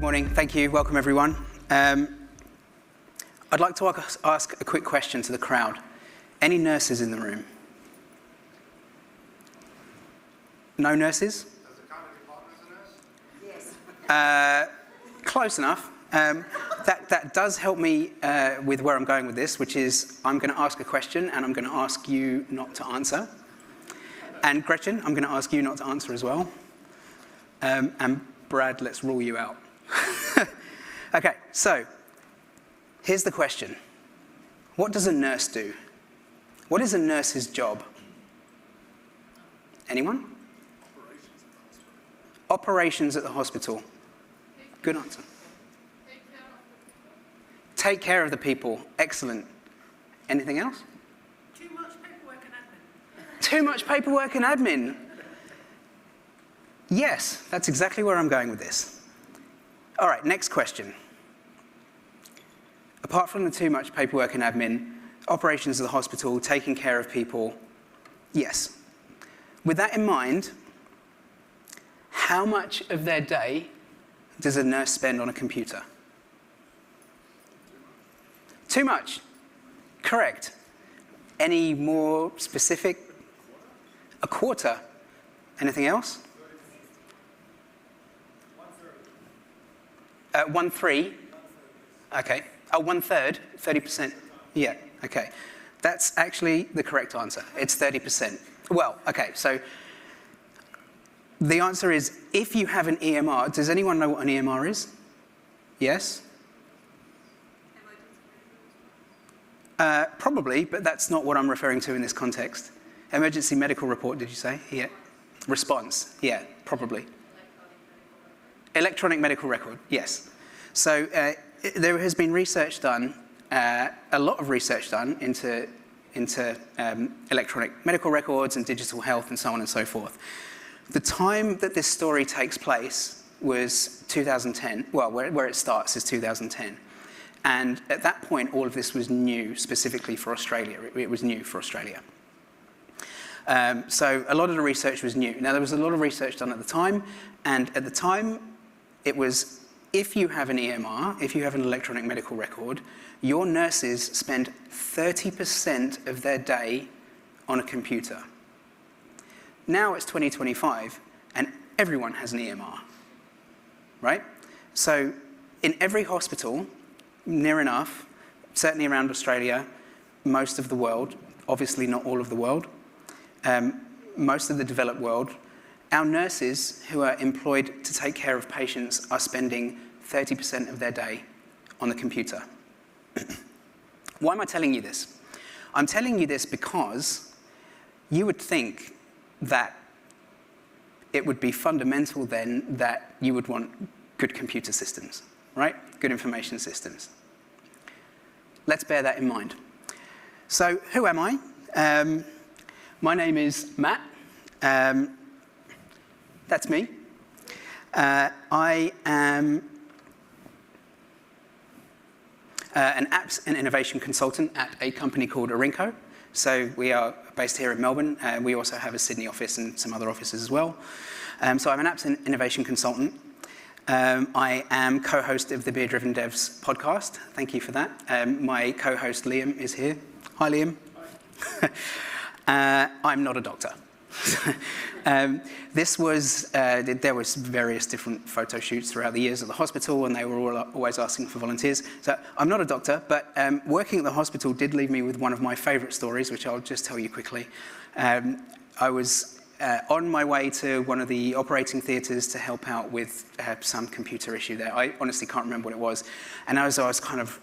morning. Thank you. Welcome, everyone. I'd like to ask a quick question to the crowd. Any nurses in the room? No nurses? Does it count if your partner's a nurse? Yes. Close enough. That does help me with where I'm going with this, which is I'm going to ask a question and I'm going to ask you not to answer. And Gretchen, I'm going to ask you not to answer as well. And Brad, let's rule you out. Okay, so here's the question. What does a nurse do? What is a nurse's job? Anyone? Operations at the hospital. Good answer. Take care of the people. Excellent. Anything else? Too much paperwork and admin. Too much paperwork and admin. Yes, that's exactly where I'm going with this. All right, next question. Apart from the too much paperwork and admin, operations of the hospital, taking care of people, yes. With that in mind, how much of their day does a nurse spend on a computer? Too much. Correct. Any more specific? A quarter. Anything else? 1/3. Okay. Oh, 1/3, 30%. Yeah, okay. That's actually the correct answer. It's 30%. Well, okay, so the answer is if you have an EMR, does anyone know what an EMR is? Yes? Probably, but that's not what I'm referring to in this context. Emergency medical report, did you say? Yeah. Response, yeah, probably. Electronic medical record, yes. So there has been research done, a lot of research done into electronic medical records and digital health and so on and so forth. The time that this story takes place was 2010. Well, where it starts is 2010. And at that point, all of this was new, specifically for Australia. It was new for Australia. So a lot of the research was new. Now, there was a lot of research done at the time, and at the time, it was if you have an EMR, if you have an electronic medical record, your nurses spend 30% of their day on a computer. Now it's 2025, and everyone has an EMR, right? So in every hospital, near enough, certainly around Australia, most of the world, obviously not all of the world, most of the developed world, our nurses who are employed to take care of patients are spending 30% of their day on the computer. Why am I telling you this? I'm telling you this because you would think that it would be fundamental then that you would want good computer systems, right? Good information systems. Let's bear that in mind. So who am I? My name is Matt. That's me. I am an apps and innovation consultant at a company called Arinco. So we are based here in Melbourne. We also have a Sydney office and some other offices as well. So I'm an apps and innovation consultant. I am co-host of the Beer Driven Devs podcast. Thank you for that. My co-host Liam is here. Hi, Liam. Hi. I'm not a doctor. There was various different photo shoots throughout the years at the hospital, and they were always asking for volunteers. So I'm not a doctor, but working at the hospital did leave me with one of my favourite stories, which I'll just tell you quickly. I was on my way to one of the operating theatres to help out with some computer issue there. I honestly can't remember what it was. And as I was kind of,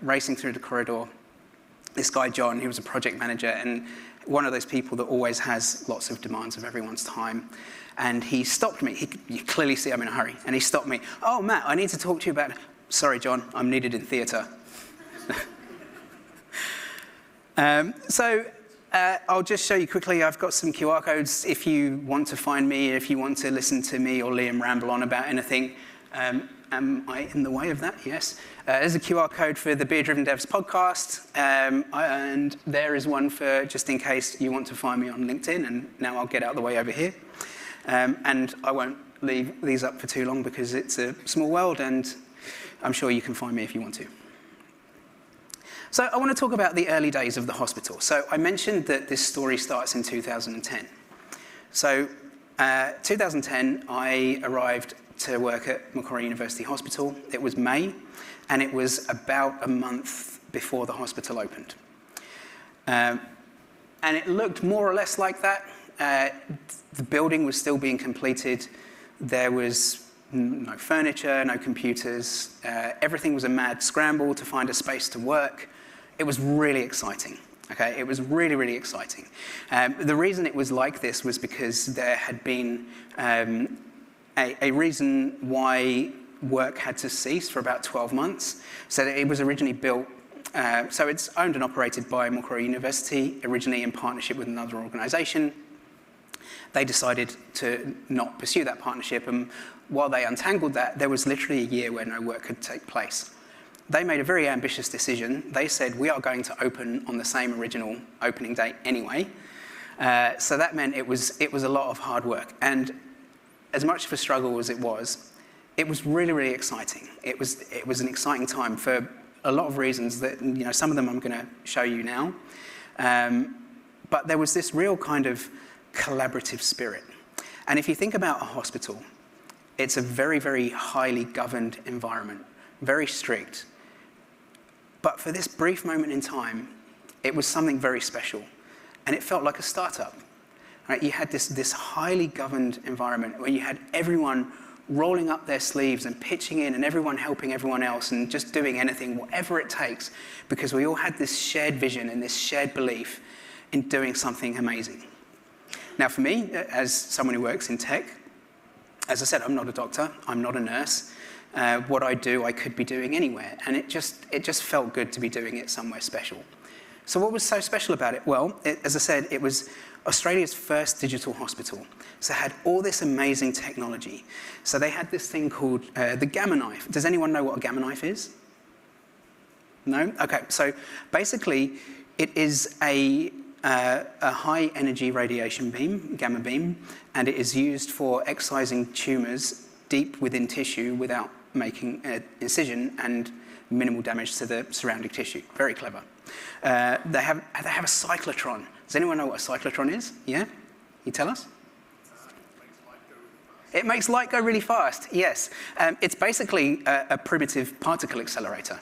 racing through the corridor, this guy, John, he was a project manager, and one of those people that always has lots of demands of everyone's time. And he stopped me. You clearly see I'm in a hurry. And he stopped me. Oh, Matt, I need to talk to you about... Sorry, John, I'm needed in theatre. I'll just show you quickly. I've got some QR codes if you want to find me, if you want to listen to me or Liam ramble on about anything. Am I in the way of that? Yes. There's a QR code for the Beer Driven Devs podcast, and there is one for just in case you want to find me on LinkedIn, and now I'll get out of the way over here. And I won't leave these up for too long because it's a small world, and I'm sure you can find me if you want to. So I want to talk about the early days of the hospital. So I mentioned that this story starts in 2010. So 2010, I arrived to work at Macquarie University Hospital. It was May, and it was about a month before the hospital opened. And it looked more or less like that. The building was still being completed. There was no furniture, no computers. Everything was a mad scramble to find a space to work. It was really exciting. Okay, it was really, really exciting. The reason it was like this was because there had been a reason why work had to cease for about 12 months. So it was originally built, so it's owned and operated by Macquarie University, originally in partnership with another organisation. They decided to not pursue that partnership, and while they untangled that, there was literally a year where no work could take place. They made a very ambitious decision. They said, we are going to open on the same original opening date anyway. So that meant it was a lot of hard work. And as much of a struggle as it was really, really exciting. It was an exciting time for a lot of reasons that, some of them I'm going to show you now. But there was this real kind of collaborative spirit. And if you think about a hospital, it's a very, very highly governed environment, very strict. But for this brief moment in time, it was something very special. And it felt like a startup. Right? You had this highly governed environment where you had everyone rolling up their sleeves and pitching in, and everyone helping everyone else and just doing anything, whatever it takes, because we all had this shared vision and this shared belief in doing something amazing. Now for me, as someone who works in tech, as I said, I'm not a doctor, I'm not a nurse. What I do, I could be doing anywhere, and it just felt good to be doing it somewhere special. So what was so special about it? Well, as I said, it was Australia's first digital hospital. So it had all this amazing technology. So they had this thing called the Gamma Knife. Does anyone know what a Gamma Knife is? No? Okay, so basically it is a high energy radiation beam, gamma beam, and it is used for excising tumours deep within tissue without making an incision and minimal damage to the surrounding tissue. Very clever. They have a cyclotron. Does anyone know what a cyclotron is? Yeah? You tell us? It makes light go really fast, yes. It's basically a primitive particle accelerator.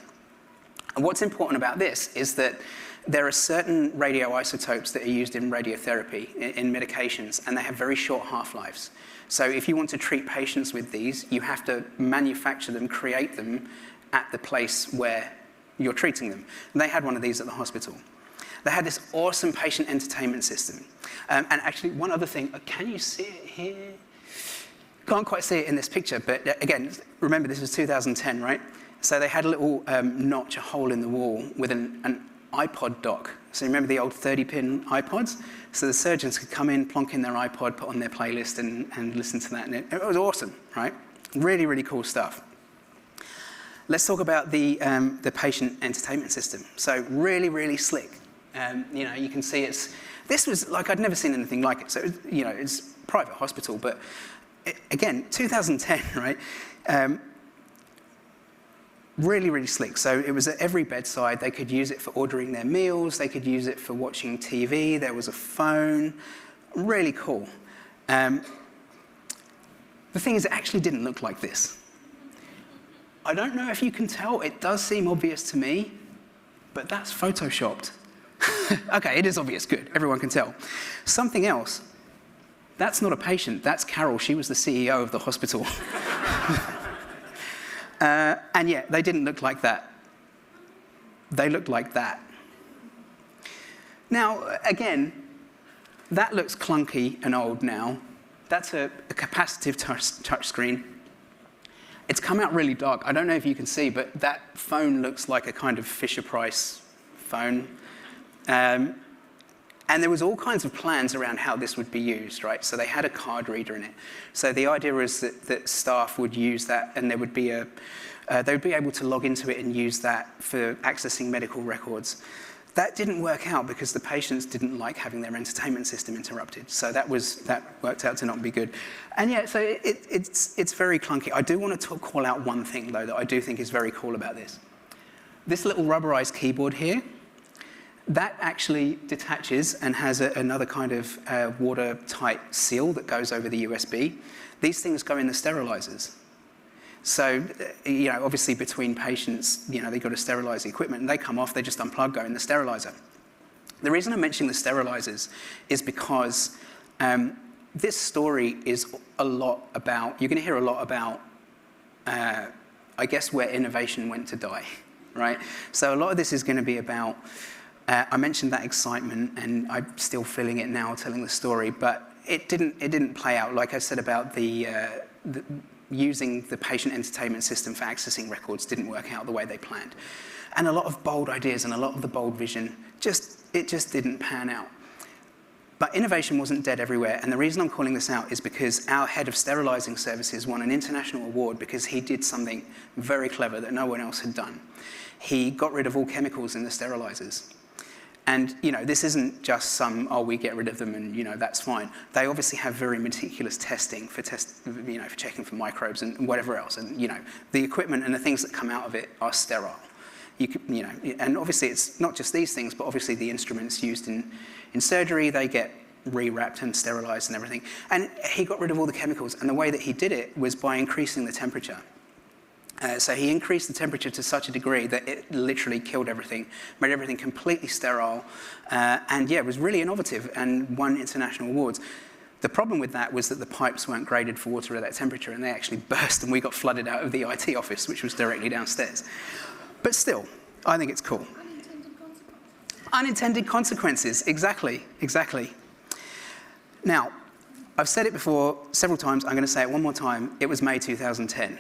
And what's important about this is that there are certain radioisotopes that are used in radiotherapy, in medications, and they have very short half-lives. So if you want to treat patients with these, you have to manufacture them, create them at the place where you're treating them. And they had one of these at the hospital. They had this awesome patient entertainment system. And actually, one other thing, can you see it here? Can't quite see it in this picture, but again, remember this was 2010, right? So they had a little notch, a hole in the wall with an iPod dock. So remember the old 30-pin iPods? So the surgeons could come in, plonk in their iPod, put on their playlist, and listen to that. And it was awesome, right? Really, really cool stuff. Let's talk about the patient entertainment system. So really, really slick. You can see this was like, I'd never seen anything like it. So, it's a private hospital, but again, 2010, right? Really, really slick. So it was at every bedside. They could use it for ordering their meals. They could use it for watching TV. There was a phone. Really cool. The thing is, it actually didn't look like this. I don't know if you can tell. It does seem obvious to me, but that's photoshopped. Okay, it is obvious. Good. Everyone can tell. Something else. That's not a patient. That's Carol. She was the CEO of the hospital. And yeah, they didn't look like that. They looked like that. Now, again, that looks clunky and old now. That's a capacitive touch screen. It's come out really dark. I don't know if you can see, but that phone looks like a kind of Fisher-Price phone. And there was all kinds of plans around how this would be used, right? So they had a card reader in it. So the idea was that staff would use that, and there would be they would be able to log into it and use that for accessing medical records. That didn't work out because the patients didn't like having their entertainment system interrupted. So that worked out to not be good. And yeah, so it's very clunky. I do want to call out one thing, though, that I do think is very cool about this. This little rubberized keyboard here, that actually detaches and has another kind of watertight seal that goes over the USB. These things go in the sterilizers. So, obviously between patients, they've got to sterilize the equipment, and they come off, they just unplug, go in the sterilizer. The reason I'm mentioning the sterilizers is because this story is a lot about, you're going to hear a lot about, I guess, where innovation went to die, right? So a lot of this is going to be about, I mentioned that excitement, and I'm still feeling it now telling the story, but it didn't play out. Like I said about using the patient entertainment system for accessing records didn't work out the way they planned. And a lot of bold ideas and a lot of the bold vision, it just didn't pan out. But innovation wasn't dead everywhere, and the reason I'm calling this out is because our head of sterilizing services won an international award because he did something very clever that no one else had done. He got rid of all chemicals in the sterilizers. And, this isn't just we get rid of them and, that's fine. They obviously have very meticulous testing for checking for microbes and whatever else. And, the equipment and the things that come out of it are sterile. And obviously it's not just these things, but obviously the instruments used in surgery, they get rewrapped and sterilized and everything. And he got rid of all the chemicals. And the way that he did it was by increasing the temperature. So he increased the temperature to such a degree that it literally killed everything, made everything completely sterile, and it was really innovative and won international awards. The problem with that was that the pipes weren't graded for water at that temperature, and they actually burst, and we got flooded out of the IT office, which was directly downstairs. But still, I think it's cool. Unintended consequences. Unintended consequences, exactly. Now, I've said it before several times, I'm going to say it one more time. It was May 2010.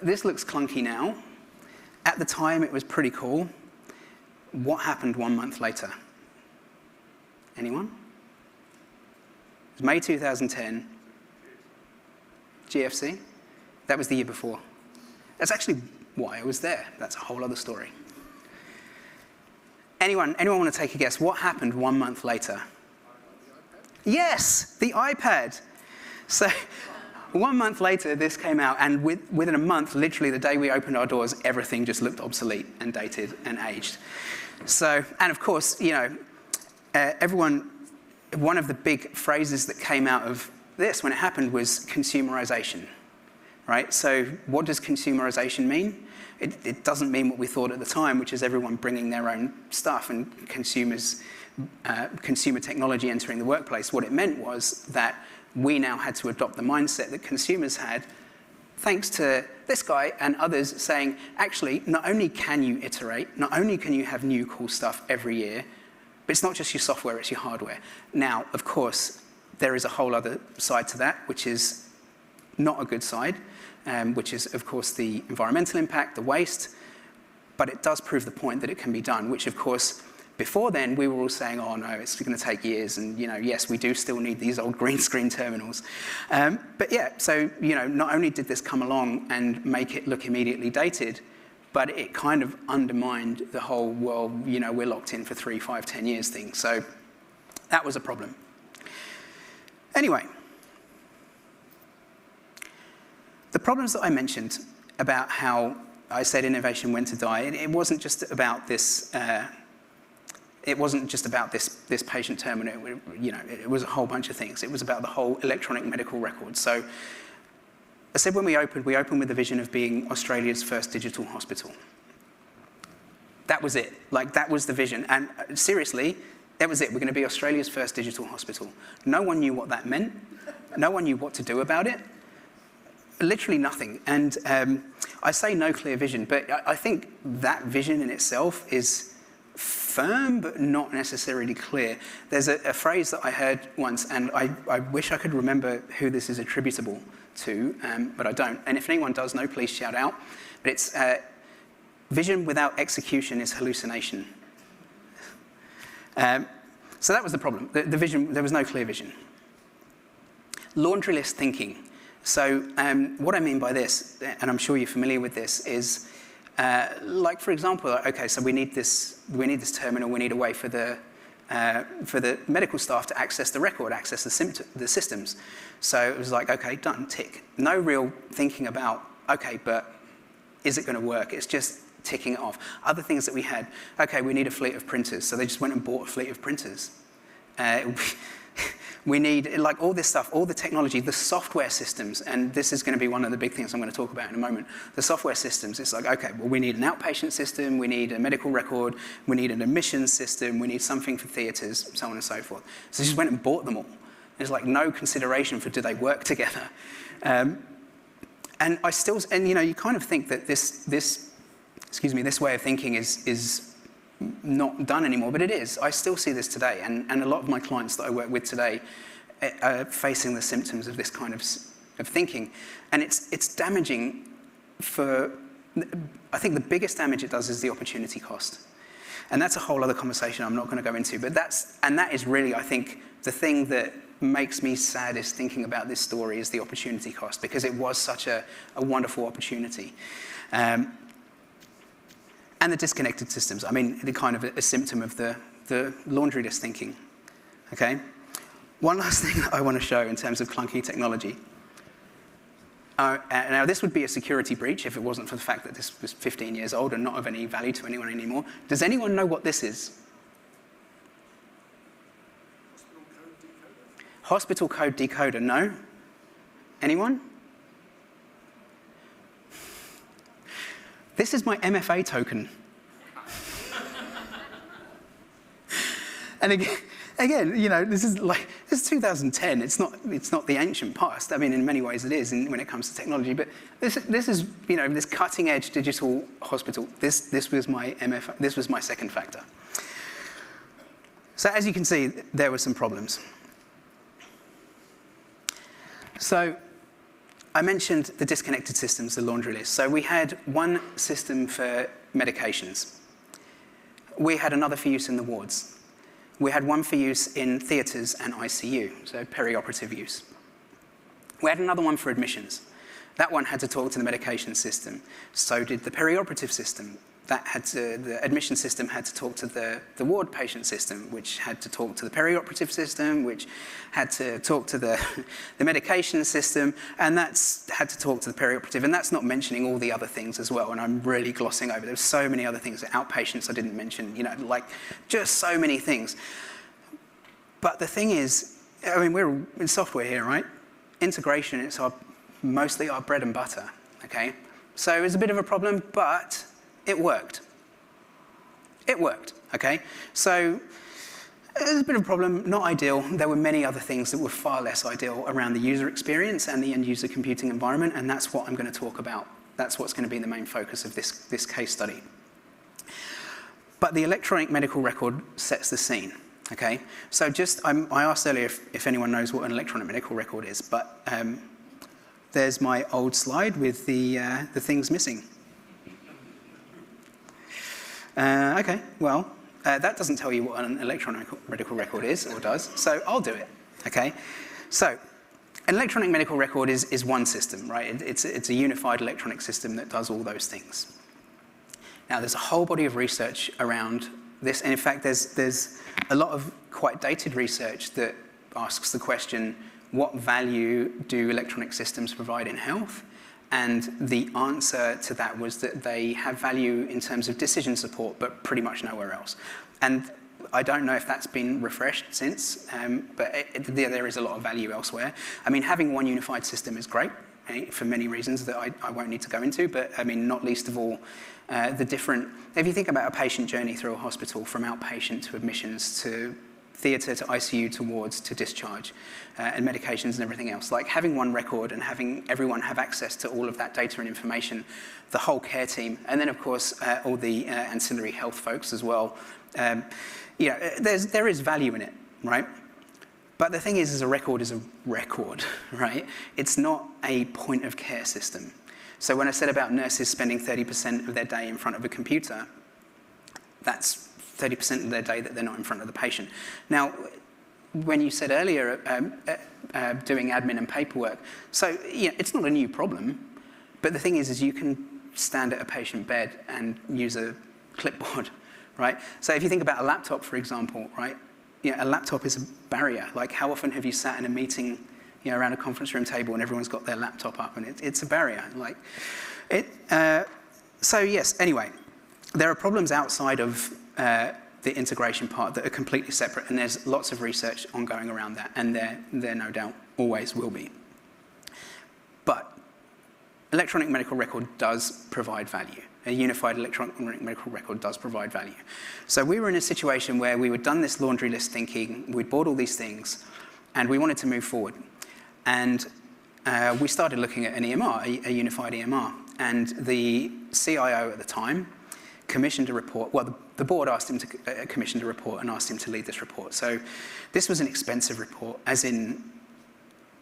This looks clunky now. At the time, it was pretty cool. What happened 1 month later? Anyone? It was May 2010. GFC. That was the year before. That's actually why I was there. That's a whole other story. Anyone want to take a guess? What happened 1 month later? Yes, the iPad. So 1 month later, this came out, and within a month, literally the day we opened our doors, everything just looked obsolete and dated and aged. So, and of course, one of the big phrases that came out of this when it happened was consumerization, right? So what does consumerization mean? It doesn't mean what we thought at the time, which is everyone bringing their own stuff and consumer technology entering the workplace. What it meant was that we now had to adopt the mindset that consumers had, thanks to this guy and others saying, actually, not only can you iterate, not only can you have new cool stuff every year, but it's not just your software, it's your hardware. Now, of course, there is a whole other side to that, which is not a good side, which is, of course, the environmental impact, the waste, but it does prove the point that it can be done, which, of course, before then, we were all saying, oh no, it's going to take years, and yes, we do still need these old green screen terminals. But yeah, so not only did this come along and make it look immediately dated, but it kind of undermined the whole, we're locked in for 3, 5, 10 years thing. So that was a problem. Anyway, the problems that I mentioned about how I said innovation went to die, it wasn't just about this. It wasn't just about this patient terminal. It was a whole bunch of things. It was about the whole electronic medical record. So I said when we opened with the vision of being Australia's first digital hospital. That was it. That was the vision. And seriously, that was it. We're going to be Australia's first digital hospital. No one knew what that meant. No one knew what to do about it. Literally nothing. And I say no clear vision, but I think that vision in itself is firm, but not necessarily clear. There's a phrase that I heard once, and I wish I could remember who this is attributable to, but I don't. And if anyone does know, please shout out. But it's vision without execution is hallucination. So that was the problem. The vision, there was no clear vision. Laundry list thinking. So what I mean by this, and I'm sure you're familiar with this, is Like for example, okay, so we need this terminal, we need a way for the medical staff to access the record, access the systems. So it was like, okay, done, tick. No real thinking about, okay, but is it going to work? It's just ticking it off. Other things that we had, okay, we need a fleet of printers. So they just went and bought a fleet of printers. We need, like, all this stuff, all the technology, the software systems, and this is going to be one of the big things I'm going to talk about in a moment. The software systems, it's like, okay, well, we need an outpatient system, we need a medical record, we need an admissions system, we need something for theatres, so on and so forth. So they just went and bought them all. There's like no consideration for do they work together. And I still, and you know, you kind of think that this way of thinking is not done anymore, but it is. I still see this today, and a lot of my clients that I work with today are facing the symptoms of this kind of thinking, and it's damaging for, I think the biggest damage it does is the opportunity cost. And that's a whole other conversation I'm not going to go into, but that is really, I think, the thing that makes me saddest thinking about this story is the opportunity cost, because it was such a wonderful opportunity. And the disconnected systems. I mean, the kind of a symptom of the laundry list thinking, okay? One last thing that I want to show in terms of clunky technology. Now, this would be a security breach if it wasn't for the fact that this was 15 years old and not of any value to anyone anymore. Does anyone know what this is? Hospital code decoder, no? Anyone? This is my MFA token. And again, you know, this is 2010. It's not the ancient past. I mean, in many ways it is when it comes to technology. But this is, you know, this cutting edge digital hospital. This was my MFA. This was my second factor. So as you can see, there were some problems. So I mentioned the disconnected systems, the laundry list. So we had one system for medications. We had another for use in the wards. We had one for use in theatres and ICU, so perioperative use. We had another one for admissions. That one had to talk to the medication system. So did the perioperative system. The admission system had to talk to the ward patient system, which had to talk to the perioperative system, which had to talk to the medication system, and that's had to talk to the perioperative. And that's not mentioning all the other things as well, and I'm really glossing over. There's so many other things. Outpatients I didn't mention, you know, like just so many things. But the thing is, I mean, we're in software here, right? Integration, it's mostly our bread and butter, okay? So it was a bit of a problem, but it worked. It worked, okay? So it was a bit of a problem, not ideal. There were many other things that were far less ideal around the user experience and the end user computing environment, and that's what I'm going to talk about. That's what's going to be the main focus of this case study. But the electronic medical record sets the scene, okay? So I asked earlier if anyone knows what an electronic medical record is, but there's my old slide with the things missing. Okay, well, that doesn't tell you what an electronic medical record is, or does, so I'll do it, okay? So, an electronic medical record is one system, right? It's a unified electronic system that does all those things. Now, there's a whole body of research around this, and in fact, there's a lot of quite dated research that asks the question, what value do electronic systems provide in health? And the answer to that was that they have value in terms of decision support, but pretty much nowhere else. And I don't know if that's been refreshed since, but there is a lot of value elsewhere. I mean, having one unified system is great for many reasons that I won't need to go into, but I mean, not least of all, if you think about a patient journey through a hospital from outpatient to admissions to theatre to ICU to wards to discharge and medications and everything else. Like having one record and having everyone have access to all of that data and information, the whole care team, and then of course all the ancillary health folks as well. You know, there is value in it, right? But the thing is a record, right? It's not a point of care system. So when I said about nurses spending 30% of their day in front of a computer, that's 30% of their day that they're not in front of the patient. Now, when you said earlier doing admin and paperwork, so yeah, it's not a new problem, but the thing is you can stand at a patient bed and use a clipboard, right? So if you think about a laptop, for example, right? A laptop is a barrier. Like, how often have you sat in a meeting, around a conference room table and everyone's got their laptop up, and it's a barrier. So yes, anyway, there are problems outside of the integration part that are completely separate, and there's lots of research ongoing around that, and there no doubt always will be. But electronic medical record does provide value. A unified electronic medical record does provide value. So we were in a situation where we had done this laundry list thinking, we'd bought all these things, and we wanted to move forward. And we started looking at an EMR, a unified EMR. And the CIO at the time commissioned a report. Well, the board asked him to commission a report and asked him to lead this report. So this was an expensive report, as in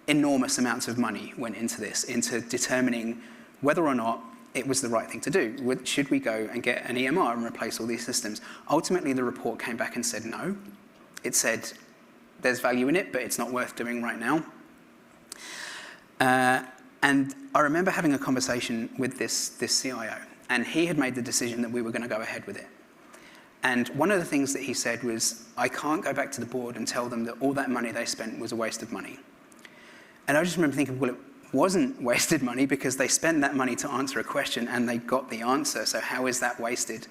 enormous amounts of money went into this, into determining whether or not it was the right thing to do. Should we go and get an EMR and replace all these systems? Ultimately, the report came back and said no. It said there's value in it, but it's not worth doing right now. And I remember having a conversation with this CIO, and he had made the decision that we were going to go ahead with it. And one of the things that he said was, I can't go back to the board and tell them that all that money they spent was a waste of money. And I just remember thinking, well, it wasn't wasted money because they spent that money to answer a question and they got the answer, so how is that wasted?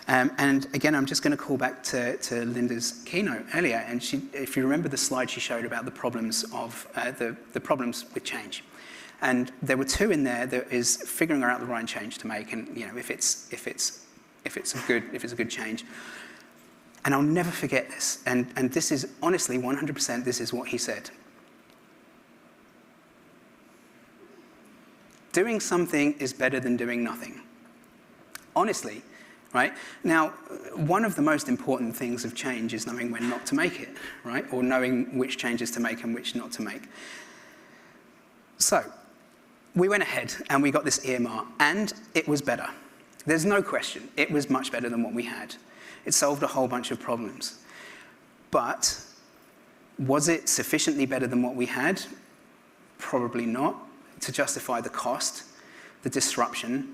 And again, I'm just going to call back to Linda's keynote earlier, and if you remember the slide she showed about the problems of the problems with change. And there were two in there. There is figuring out the right change to make, and if it's a good change. And I'll never forget this. And this is honestly 100%. This is what he said. Doing something is better than doing nothing. Honestly, right? Now, one of the most important things of change is knowing when not to make it, right? Or knowing which changes to make and which not to make. So, we went ahead and we got this EMR, and it was better. There's no question. It was much better than what we had. It solved a whole bunch of problems. But was it sufficiently better than what we had? Probably not, to justify the cost, the disruption.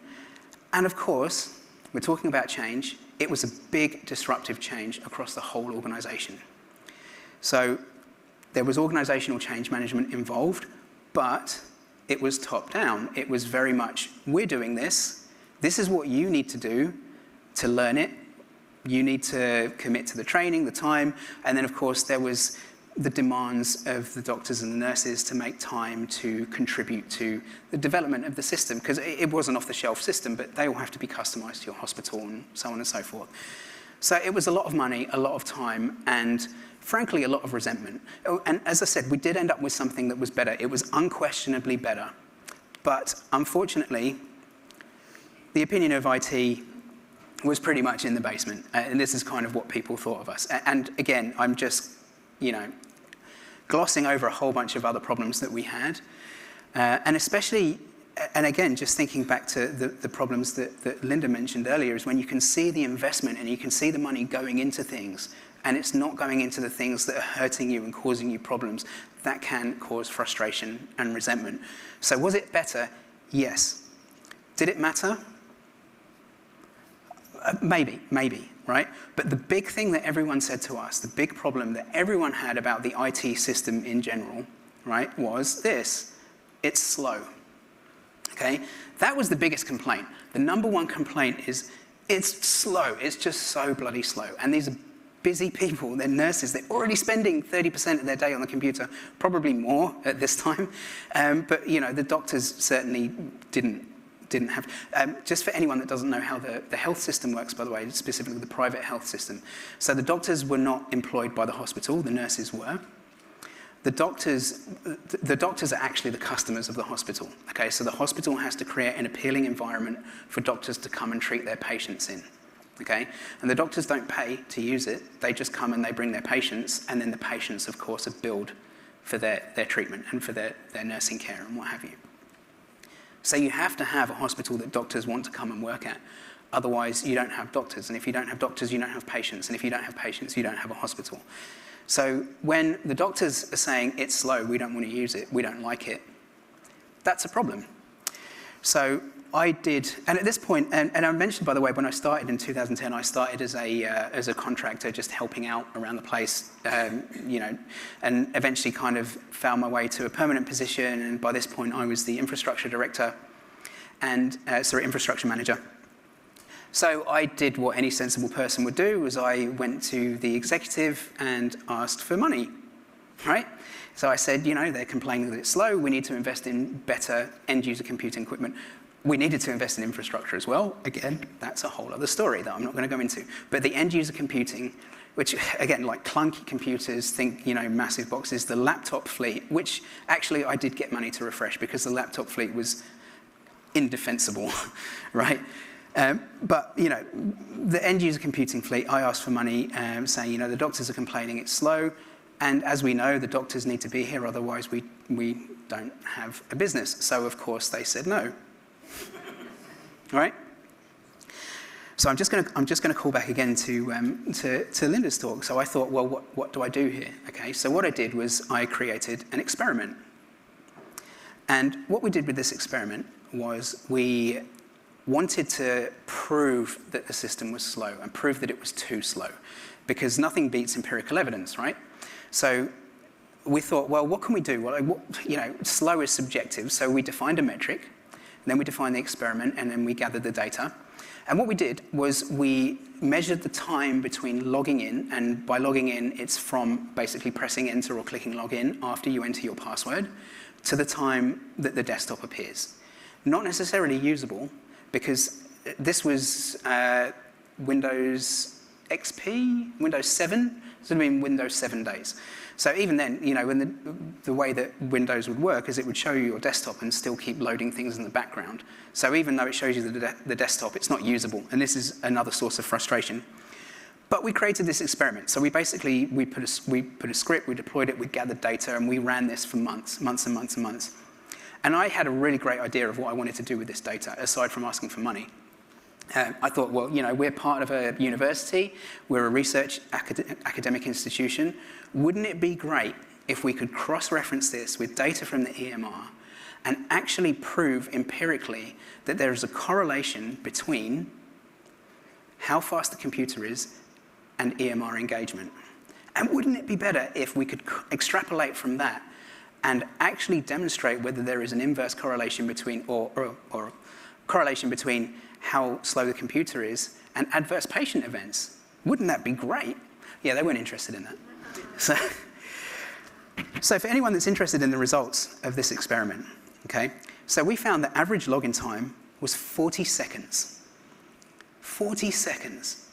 And of course, we're talking about change. It was a big disruptive change across the whole organization. So there was organizational change management involved, but it was top down. It was very much, we're doing this. This is what you need to do to learn it. You need to commit to the training, the time, and then of course there was the demands of the doctors and the nurses to make time to contribute to the development of the system, because it was an off-the-shelf system, but they all have to be customized to your hospital and so on and so forth. So it was a lot of money, a lot of time, and frankly, a lot of resentment. And as I said, we did end up with something that was better. It was unquestionably better. But unfortunately, the opinion of IT was pretty much in the basement. And this is kind of what people thought of us. And again, I'm just, glossing over a whole bunch of other problems that we had. And especially, and again, just thinking back to the problems that Linda mentioned earlier, is when you can see the investment and you can see the money going into things, and it's not going into the things that are hurting you and causing you problems, that can cause frustration and resentment. So was it better? Yes. Did it matter? Maybe, right? But the big thing that everyone said to us, the big problem that everyone had about the IT system in general, right, was this: it's slow. Okay? That was the biggest complaint. The number one complaint is it's slow. It's just so bloody slow. And these are busy people, they're nurses, they're already spending 30% of their day on the computer, probably more at this time. But the doctors certainly didn't have. Just for anyone that doesn't know how the health system works, by the way, specifically the private health system. So the doctors were not employed by the hospital, the nurses were. The doctors are actually the customers of the hospital. Okay, so the hospital has to create an appealing environment for doctors to come and treat their patients in. Okay, and the doctors don't pay to use it. They just come and they bring their patients, and then the patients, of course, are billed for their treatment and for their nursing care and what have you. So you have to have a hospital that doctors want to come and work at. Otherwise, you don't have doctors. And if you don't have doctors, you don't have patients. And if you don't have patients, you don't have a hospital. So when the doctors are saying it's slow, we don't want to use it, we don't like it, that's a problem. So I did, and at this point, and I mentioned, by the way, when I started in 2010, I started as a contractor, just helping out around the place, and eventually kind of found my way to a permanent position. And by this point, I was the infrastructure director, and infrastructure manager. So I did what any sensible person would do, was I went to the executive and asked for money, right? So I said, they're complaining that it's slow. We need to invest in better end-user computing equipment. We needed to invest in infrastructure as well. Again, that's a whole other story that I'm not going to go into. But the end-user computing, which, again, like clunky computers, think, massive boxes, the laptop fleet, which actually I did get money to refresh because the laptop fleet was indefensible, right? But, the end-user computing fleet, I asked for money, saying, the doctors are complaining it's slow. And as we know, the doctors need to be here, otherwise we don't have a business. So, of course, they said no. All right? So I'm just going to call back again to Linda's talk. So I thought, well, what do I do here? Okay, so what I did was I created an experiment. And what we did with this experiment was we wanted to prove that the system was slow and prove that it was too slow, because nothing beats empirical evidence, right? So we thought, well, what can we do? Well, slow is subjective, so we defined a metric, then we defined the experiment, and then we gathered the data. And what we did was we measured the time between logging in, and by logging in, it's from basically pressing enter or clicking login after you enter your password, to the time that the desktop appears. Not necessarily usable, because this was Windows XP, Windows 7, so it would mean Windows 7 days. So even then, when the way that Windows would work is it would show you your desktop and still keep loading things in the background. So even though it shows you the desktop, it's not usable, and this is another source of frustration. But we created this experiment. So we basically, we put a script, we deployed it, we gathered data, and we ran this for months and months and months. And I had a really great idea of what I wanted to do with this data, aside from asking for money. I thought, well, we're part of a university, we're a research academic institution. Wouldn't it be great if we could cross-reference this with data from the EMR and actually prove empirically that there is a correlation between how fast the computer is and EMR engagement? And wouldn't it be better if we could extrapolate from that and actually demonstrate whether there is an inverse correlation between, or correlation between how slow the computer is and adverse patient events? Wouldn't that be great? Yeah, they weren't interested in that. So for anyone that's interested in the results of this experiment, okay, so we found that average login time was 40 seconds. 40 seconds,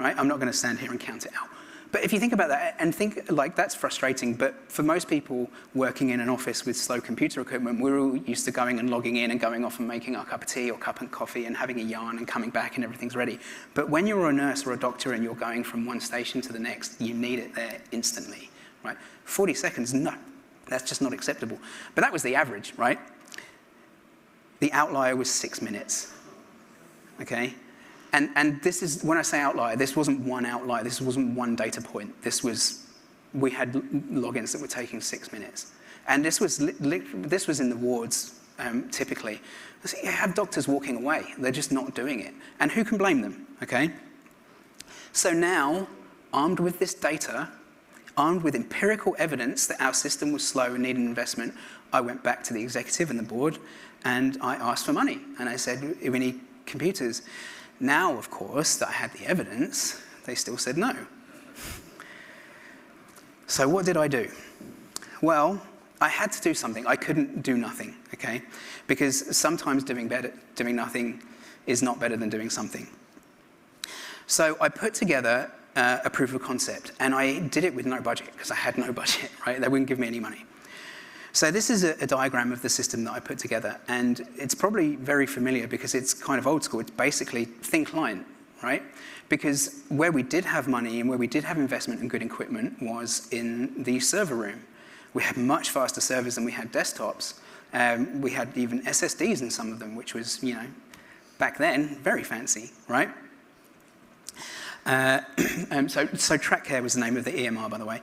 right? I'm not going to stand here and count it out. But if you think about that and think, that's frustrating, but for most people working in an office with slow computer equipment, we're all used to going and logging in and going off and making our cup of tea or cup of coffee and having a yarn and coming back and everything's ready. But when you're a nurse or a doctor and you're going from one station to the next, you need it there instantly, right? 40 seconds, no, that's just not acceptable. But that was the average, right? The outlier was 6 minutes, okay? And this is, when I say outlier, this wasn't one outlier, this wasn't one data point. We had logins that were taking 6 minutes. And this was in the wards, typically. So you have doctors walking away, they're just not doing it. And who can blame them, okay? So now, armed with this data, armed with empirical evidence that our system was slow and needed investment, I went back to the executive and the board, and I asked for money. And I said, we need computers. Now, of course, that I had the evidence, they still said no. So what did I do? Well, I had to do something. I couldn't do nothing, okay? Because sometimes doing nothing is not better than doing something. So I put together a proof of concept, and I did it with no budget, because I had no budget, right? They wouldn't give me any money. So this is a diagram of the system that I put together, and it's probably very familiar because it's kind of old school. It's basically thin client, right? Because where we did have money and where we did have investment in good equipment was in the server room. We had much faster servers than we had desktops. We had even SSDs in some of them, which was, back then, very fancy, right? So TrackCare was the name of the EMR, by the way.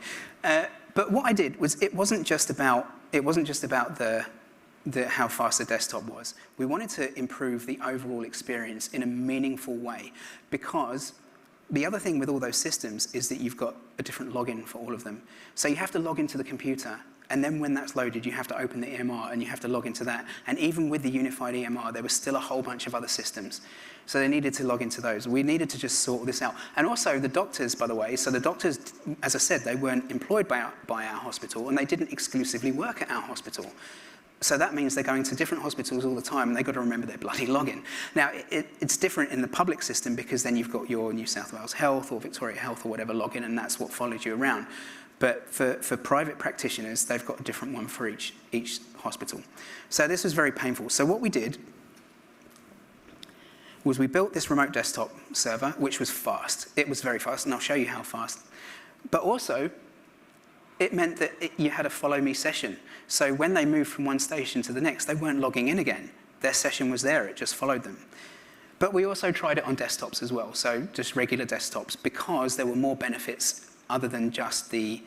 But what I did was it wasn't just about the how fast the desktop was. We wanted to improve the overall experience in a meaningful way, because the other thing with all those systems is that you've got a different login for all of them. So you have to log into the computer, and then when that's loaded, you have to open the EMR and you have to log into that. And even with the unified EMR, there was still a whole bunch of other systems. So they needed to log into those. We needed to just sort this out. And also the doctors, by the way, so the doctors, as I said, they weren't employed by our hospital, and they didn't exclusively work at our hospital. So that means they're going to different hospitals all the time, and they've got to remember their bloody login. Now, it's different in the public system, because then you've got your New South Wales Health or Victoria Health or whatever login, and that's what follows you around. But for private practitioners, they've got a different one for each hospital. So this was very painful. So what we did was we built this remote desktop server, which was fast. It was very fast, and I'll show you how fast. But also, it meant that you had a follow me session. So when they moved from one station to the next, they weren't logging in again. Their session was there, it just followed them. But we also tried it on desktops as well, so just regular desktops, because there were more benefits other than just the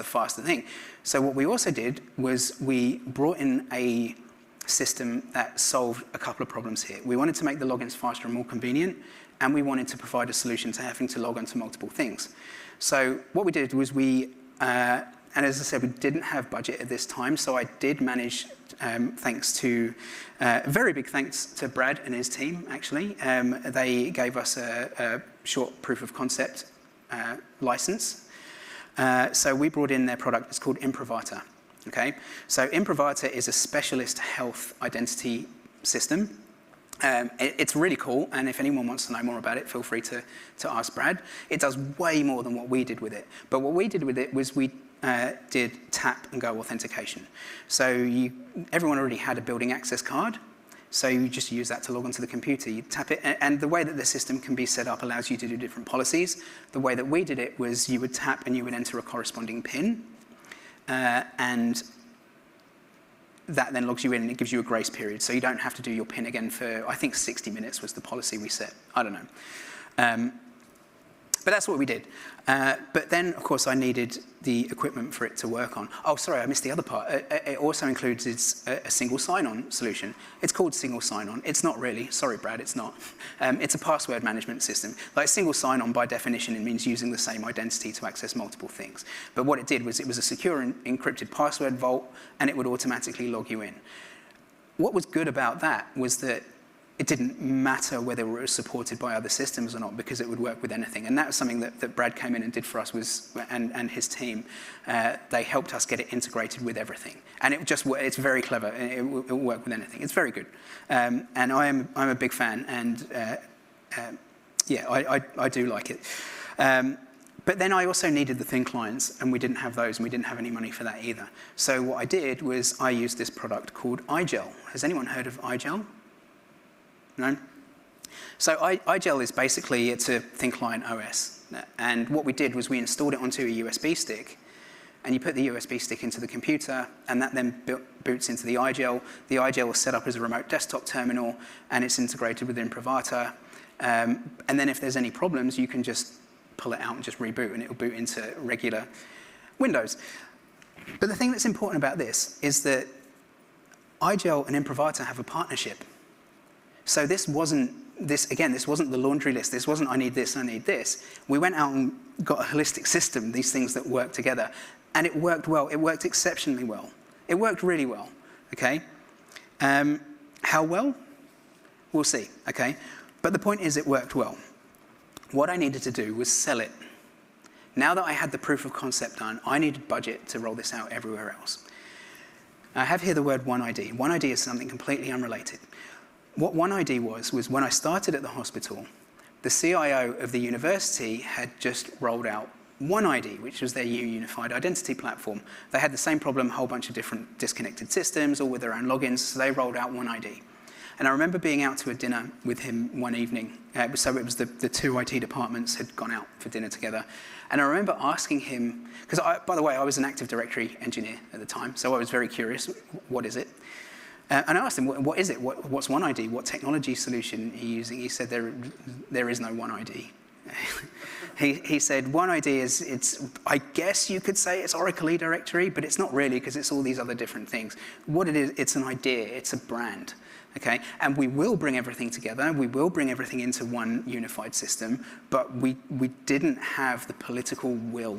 faster thing. So what we also did was we brought in a system that solved a couple of problems here. We wanted to make the logins faster and more convenient, and we wanted to provide a solution to having to log onto multiple things. So what we did was and as I said, we didn't have budget at this time, so I did manage, thanks to, very big thanks to Brad and his team, actually. They gave us a short proof of concept license. So we brought in their product. It's called Imprivator. Okay? So Imprivator is a specialist health identity system. It's really cool, and if anyone wants to know more about it, feel free to ask Brad. It does way more than what we did with it. But what we did with it was we did tap and go authentication. So everyone already had a building access card, so you just use that to log onto the computer. You tap it, and the way that the system can be set up allows you to do different policies. The way that we did it was you would tap and you would enter a corresponding PIN, and that then logs you in and it gives you a grace period. So you don't have to do your PIN again for, I think 60 minutes was the policy we set. I don't know. But that's what we did. But then, of course, I needed the equipment for it to work on. Oh, sorry, I missed the other part. It also includes a single sign-on solution. It's called single sign-on. It's not really. Sorry, Brad, it's not. It's a password management system. Like single sign-on, by definition, it means using the same identity to access multiple things. But what it did was it was a secure and encrypted password vault, and it would automatically log you in. What was good about that was that it didn't matter whether it was supported by other systems or not, because it would work with anything. And that was something that Brad came in and did for us, and his team. They helped us get it integrated with everything. And it's very clever. It will work with anything. It's very good. And I'm a big fan, and yeah, I do like it. But then I also needed the thin clients, and we didn't have those, and we didn't have any money for that either. So what I did was I used this product called iGel. Has anyone heard of iGel? No? So iGel is basically, it's a thin client OS. And what we did was we installed it onto a USB stick, and you put the USB stick into the computer, and that then boots into the iGel. The iGel is set up as a remote desktop terminal, and it's integrated with Imprivator. And then if there's any problems, you can just pull it out and just reboot, and it'll boot into regular Windows. But the thing that's important about this is that iGel and Imprivator have a partnership. So this wasn't the laundry list. This wasn't, I need this, I need this. We went out and got a holistic system, these things that work together. And it worked well. It worked exceptionally well. It worked really well, okay? How well? We'll see, okay? But the point is it worked well. What I needed to do was sell it. Now that I had the proof of concept done, I needed budget to roll this out everywhere else. I have here the word OneID. OneID is something completely unrelated. What OneID was when I started at the hospital, the CIO of the university had just rolled out OneID, which was their unified identity platform. They had the same problem, a whole bunch of different disconnected systems, all with their own logins, so they rolled out OneID. And I remember being out to a dinner with him one evening. So it was the two IT departments had gone out for dinner together. And I remember asking him, because by the way, I was an Active Directory engineer at the time, so I was very curious, what is it? And I asked him, what is it? What's OneID? What technology solution are you using? He said, there is no OneID. He said, OneID I guess you could say it's Oracle eDirectory, but it's not really because it's all these other different things. What it is, it's an idea, it's a brand. Okay, and we will bring everything together, we will bring everything into one unified system, but we didn't have the political will.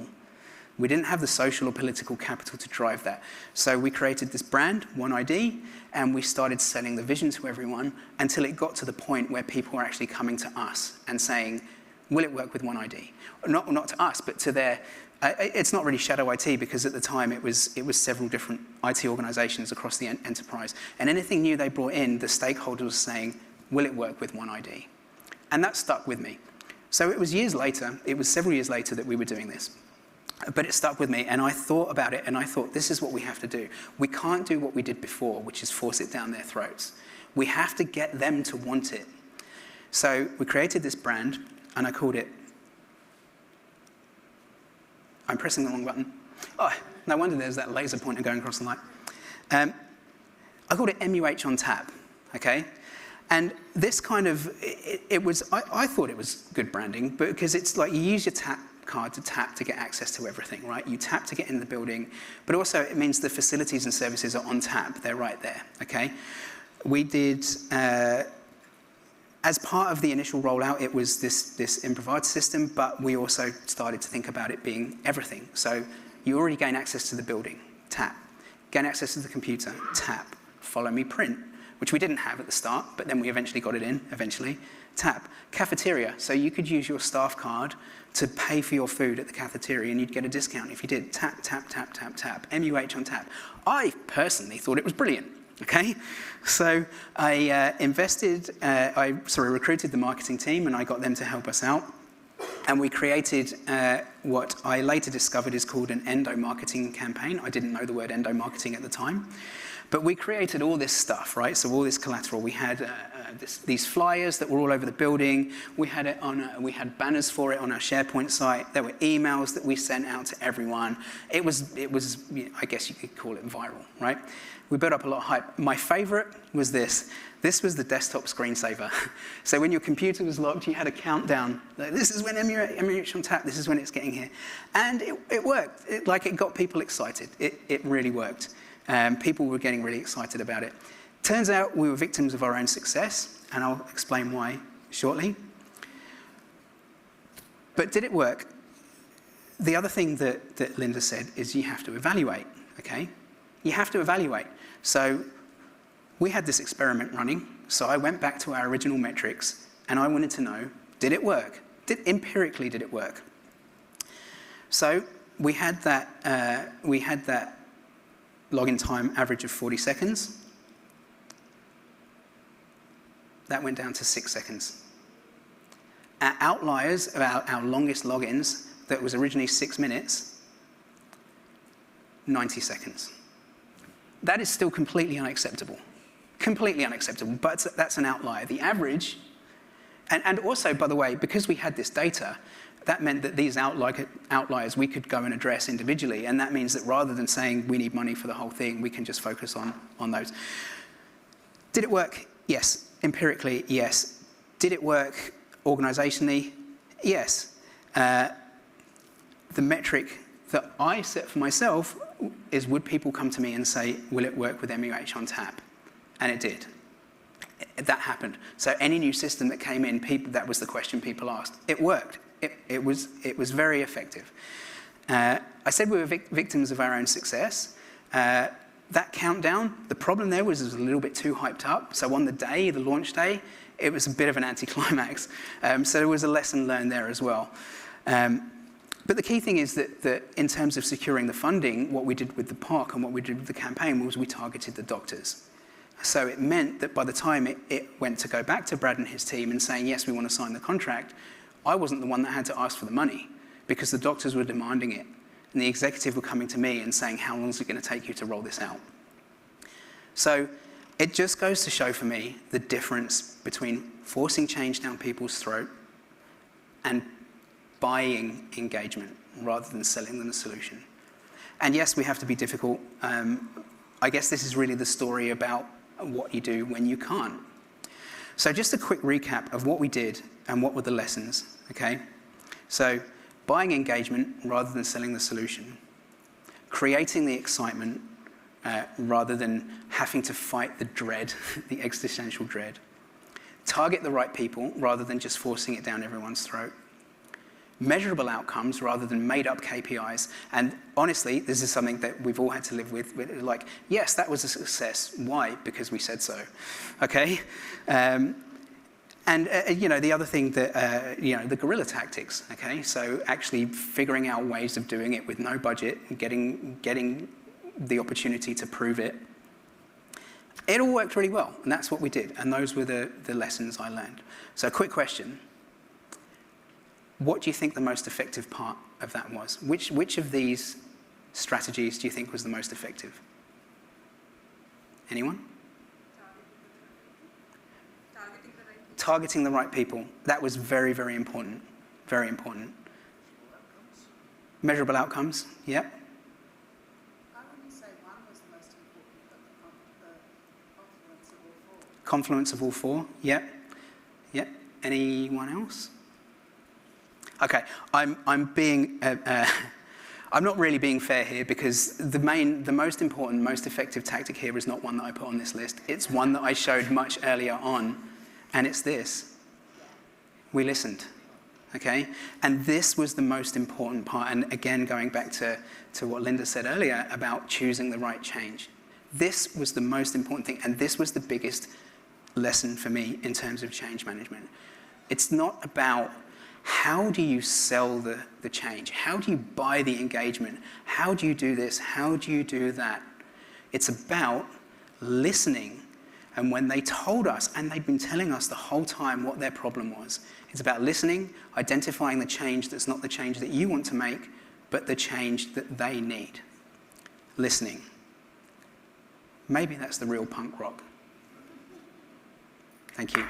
We didn't have the social or political capital to drive that. So we created this brand, OneID, and we started selling the vision to everyone until it got to the point where people were actually coming to us and saying, will it work with OneID? Not to us, but to their, it's not really shadow IT because at the time it was several different IT organizations across the enterprise. And anything new they brought in, the stakeholders were saying, will it work with OneID? And that stuck with me. So it was several years later that we were doing this. But it stuck with me, and I thought about it, and I thought, this is what we have to do. We can't do what we did before, which is force it down their throats. We have to get them to want it. So we created this brand, and I called it, I'm pressing the wrong button. Oh, no wonder there's that laser pointer going across the light. I called it MUH on tap, okay? And this kind of, I thought it was good branding, but because it's like you use your tap card to tap to get access to everything, right? You tap to get in the building, but also it means the facilities and services are on tap. They're right there, okay? We did, as part of the initial rollout, it was this improvised system, but we also started to think about it being everything. So you already gain access to the building, tap. Gain access to the computer, tap. Follow me print, which we didn't have at the start, but then we eventually got it in, tap. Cafeteria, so you could use your staff card to pay for your food at the cafeteria and you'd get a discount if you did. Tap, tap, tap, tap, tap. MUH on tap. I personally thought it was brilliant, okay? So I recruited the marketing team and I got them to help us out. And we created what I later discovered is called an endo-marketing campaign. I didn't know the word endo-marketing at the time. But we created all this stuff, right? So all this collateral. We had these flyers that were all over the building. We had banners for it on our SharePoint site. There were emails that we sent out to everyone. It was, I guess you could call it viral, right? We built up a lot of hype. My favorite was this. This was the desktop screensaver. So when your computer was locked, you had a countdown. Like, this is when MUH on tap. This is when it's getting here. And it worked. It got people excited. It really worked. People were getting really excited about it. Turns out we were victims of our own success, and I'll explain why shortly. But did it work? The other thing that Linda said is you have to evaluate, okay? You have to evaluate. So we had this experiment running, so I went back to our original metrics, and I wanted to know, did it work? Empirically, did it work? So we had that login time average of 40 seconds. That went down to 6 seconds. Our outliers of our longest logins, that was originally 6 minutes, 90 seconds. That is still completely unacceptable. Completely unacceptable, but that's an outlier. The average, and also, by the way, because we had this data, that meant that these outliers we could go and address individually, and that means that rather than saying we need money for the whole thing, we can just focus on those. Did it work? Yes. Empirically, yes. Did it work organizationally? Yes. The metric that I set for myself is, would people come to me and say, will it work with MUH on tap? And it did. That happened. So any new system that came in, that was the question people asked. It worked. It was very effective. I said we were victims of our own success. That countdown, the problem there was it was a little bit too hyped up. So on the launch day, it was a bit of an anticlimax. So there was a lesson learned there as well. But the key thing is that in terms of securing the funding, what we did with the POC and what we did with the campaign was we targeted the doctors. So it meant that by the time it went to go back to Brad and his team and saying, yes, we want to sign the contract, I wasn't the one that had to ask for the money because the doctors were demanding it. And the executive were coming to me and saying, how long is it going to take you to roll this out? So it just goes to show for me the difference between forcing change down people's throat and buying engagement rather than selling them a solution. And yes, we have to be difficult. I guess this is really the story about what you do when you can't. So just a quick recap of what we did and what were the lessons, okay? So buying engagement rather than selling the solution. Creating the excitement rather than having to fight the dread, the existential dread. Target the right people rather than just forcing it down everyone's throat. Measurable outcomes rather than made-up KPIs. And honestly, this is something that we've all had to live with. Like, yes, that was a success. Why? Because we said so. Okay? The other thing that, the guerrilla tactics, okay? So actually figuring out ways of doing it with no budget, and getting the opportunity to prove it. It all worked really well, and that's what we did. And those were the lessons I learned. So a quick question. What do you think the most effective part of that was? Which of these strategies do you think was the most effective? Anyone? Targeting the right people. That was very, very important. Very important. Measurable outcomes. Yep. I wouldn't say one was the most important, but the confluence of all four. Confluence of all four. Yep. Yep. Anyone else? Okay, I'm being, I'm not really being fair here because the most important, most effective tactic here is not one that I put on this list. It's one that I showed much earlier on, and it's this. We listened, okay? And this was the most important part, and again, going back to what Linda said earlier about choosing the right change. This was the most important thing, and this was the biggest lesson for me in terms of change management. It's not about how do you sell the change? How do you buy the engagement? How do you do this? How do you do that? It's about listening. And when they told us, and they'd been telling us the whole time what their problem was, it's about listening, identifying the change that's not the change that you want to make, but the change that they need. Listening. Maybe that's the real punk rock. Thank you.